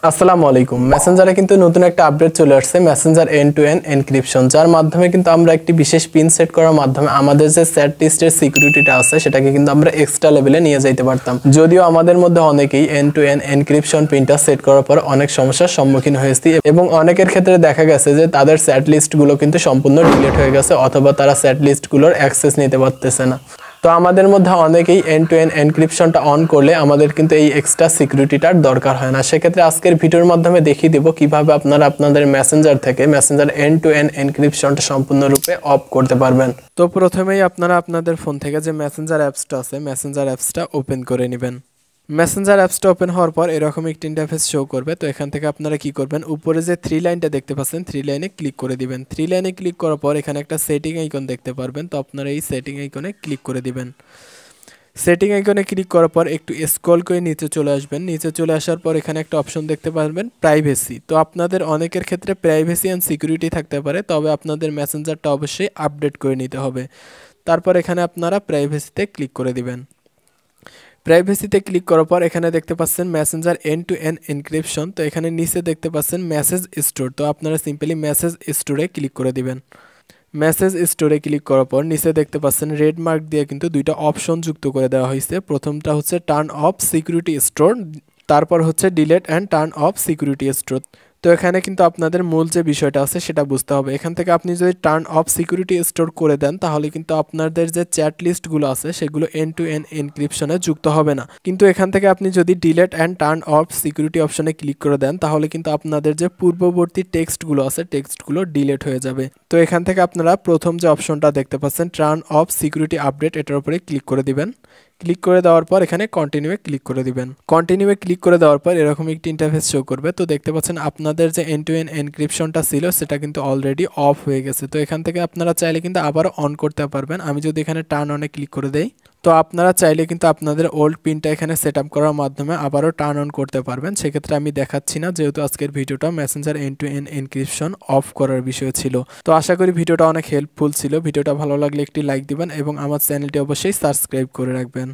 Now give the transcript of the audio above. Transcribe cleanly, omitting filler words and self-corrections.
আসসালামু আলাইকুম। মেসেঞ্জারে কিন্তু নতুন একটা আপডেট চলে আসছে, messenger end to end encryption, যার মাধ্যমে কিন্তু আমরা একটি বিশেষ পিন সেট করার মাধ্যমে আমাদের যে চ্যাট লিস্টের সিকিউরিটিটা আছে সেটাকে কিন্তু আমরা এক্সট্রা লেভেলে নিয়ে যাইতে পারতাম। যদিও আমাদের মধ্যে অনেকেই এন্ড টু এন্ড এনক্রিপশন পিনটা সেট করার পর অনেক সমস্যার সম্মুখীন হয়েছি এবং অনেকের ক্ষেত্রে দেখা গেছে যে তাদের চ্যাট লিস্টগুলো কিন্তু সম্পূর্ণ ডিলিট হয়ে গেছে অথবা তারা চ্যাট লিস্টগুলোর অ্যাক্সেস নিতে পারতেছে না। তো আমাদের মধ্যে অনেকেই এন্ড টু এন্ড এনক্রিপশনটা অন করলে আমাদের কিন্তু এই এক্সট্রা সিকিউরিটিটার দরকার হয় না। সেক্ষেত্রে আজকের ভিডিওর মাধ্যমে দেখিয়ে দিব কিভাবে আপনারা আপনাদের মেসেঞ্জার থেকে মেসেঞ্জার এন্ড টু এন্ড এনক্রিপশনটা সম্পূর্ণরূপে অফ করতে পারবেন। তো প্রথমেই আপনারা আপনাদের ফোন থেকে যে মেসেঞ্জার অ্যাপসটা আছে মেসেঞ্জার অ্যাপসটা ওপেন করে নেবেন। মেসেঞ্জার অ্যাপসটা ওপেন হওয়ার পর এরকম একটি ইন্টারফেস শো করবে। তো এখান থেকে আপনারা কি করবেন, উপরে যে থ্রি লাইনটা দেখতে পাচ্ছেন থ্রি লাইনে ক্লিক করে দিবেন। থ্রি লাইনে ক্লিক করার পর এখানে একটা সেটিং আইকন দেখতে পারবেন, তো আপনারা এই সেটিং আইকনে ক্লিক করে দিবেন। সেটিং আইকনে ক্লিক করার পর একটু স্ক্রল করে নিচে চলে আসবেন। নিচে চলে আসার পর এখানে একটা অপশন দেখতে পারবেন প্রাইভেসি। তো আপনাদের অনেকের ক্ষেত্রে প্রাইভেসি অ্যান্ড সিকিউরিটি থাকতে পারে, তবে আপনাদের মেসেঞ্জারটা অবশ্যই আপডেট করে নিতে হবে। তারপর এখানে আপনারা প্রাইভেসিতে ক্লিক করে দিবেন। প্রাইভেসিতে ক্লিক করার পর এখানে দেখতে পাচ্ছেন messenger end to end encryption. তো এখানে নিচে দেখতে পাচ্ছেন মেসেজ স্টোর, তো আপনারা সিম্পলি মেসেজ স্টোরে ক্লিক করে দিবেন। মেসেজ স্টোরে ক্লিক করার পর নিচে দেখতে পাচ্ছেন রেড মার্ক দিয়ে কিন্তু দুইটা অপশন যুক্ত করে দেওয়া হয়েছে। প্রথমটা হচ্ছে টার্ন অফ সিকিউরিটি স্টোর, তারপর হচ্ছে delete and turn off security store. তো এখানে কিন্তু আপনাদের মূল যে বিষয়টা আছে সেটা বুঝতে হবে। এখান থেকে আপনি যদি টার্ন অফ সিকিউরিটি স্টোর করে দেন তাহলে কিন্তু আপনাদের যে চ্যাট লিস্টগুলো আছে সেগুলো এন্ড টু এন্ড এনক্রিপশনে যুক্ত হবে না। কিন্তু এখান থেকে আপনি যদি delete and turn off security অপশনে ক্লিক করে দেন তাহলে কিন্তু আপনাদের যে পূর্ববর্তী টেক্সটগুলো আছে টেক্সটগুলো ডিলেট হয়ে যাবে। তো এখান থেকে আপনারা প্রথম যে অপশনটা দেখতে পাচ্ছেন টার্ন অফ সিকিউরিটি আপডেট, এটার উপরে ক্লিক করে দিবেন। ক্লিক করে দেওয়ার পর এখানে কন্টিনিউয়ে ক্লিক করে দিবেন। কন্টিনিউয়ে ক্লিক করে দেওয়ার পর এরকম একটি ইন্টারফেস শো করবে। তো দেখতে পাচ্ছেন আপনাদের যে এন্ড টু এন্ড এনক্রিপশনটা ছিল সেটা কিন্তু অলরেডি অফ হয়ে গেছে। তো এখান থেকে আপনারা চাইলে কিন্তু আবার অন করতে পারবেন। আমি যদি এখানে টার্ন অনে ক্লিক করে দেই তো আপনারা চাইলে কিন্তু আপনাদের ওল্ড পিনটা এখানে সেট আপ করার মাধ্যমে আবারও টার্ন অন করতে পারবেন। সেক্ষেত্রে আমি দেখাচ্ছি না, যেহেতু আজকের ভিডিওটা messenger end to end encryption off করার বিষয় ছিল। তো আশা করি ভিডিওটা অনেক হেল্পফুল ছিল। ভিডিওটা ভালো লাগলে একটি লাইক দিবেন এবং আমার চ্যানেলটি অবশ্যই সাবস্ক্রাইব করে রাখবেন।